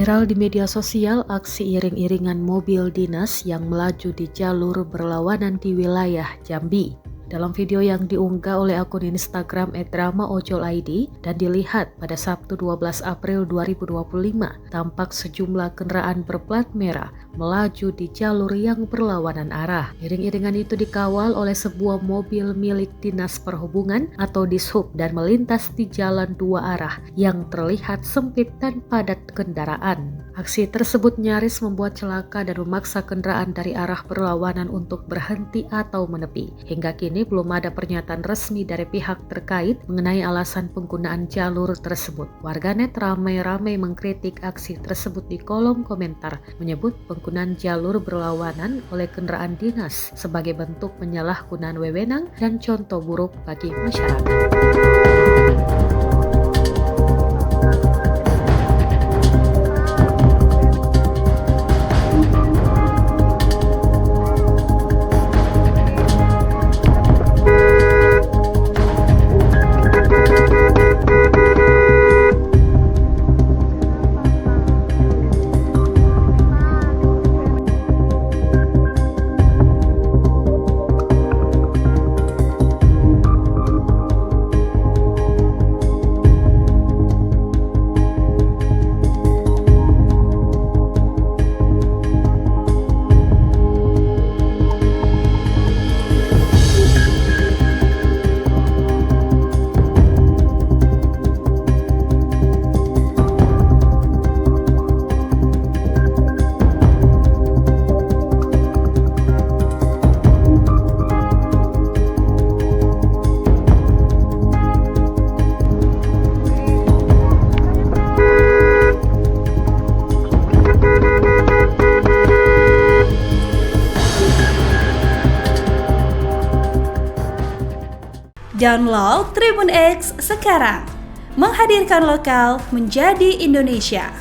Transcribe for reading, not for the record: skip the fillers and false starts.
Viral di media sosial aksi iring-iringan mobil dinas yang melaju di jalur berlawanan di wilayah Jambi. Dalam video yang diunggah oleh akun Instagram @ramaojol_id dan dilihat pada Sabtu 12 April 2025, tampak sejumlah kendaraan berplat merah melaju di jalur yang berlawanan arah. Iring-iringan itu dikawal oleh sebuah mobil milik Dinas Perhubungan atau Dishub dan melintas di jalan dua arah yang terlihat sempit dan padat kendaraan. Aksi tersebut nyaris membuat celaka dan memaksa kendaraan dari arah berlawanan untuk berhenti atau menepi. Hingga kini belum ada pernyataan resmi dari pihak terkait mengenai alasan penggunaan jalur tersebut. Warganet ramai-ramai mengkritik aksi tersebut di kolom komentar, menyebut penggunaan jalur berlawanan oleh kendaraan dinas sebagai bentuk penyalahgunaan wewenang dan contoh buruk bagi masyarakat. Download Tribun X sekarang, menghadirkan lokal menjadi Indonesia.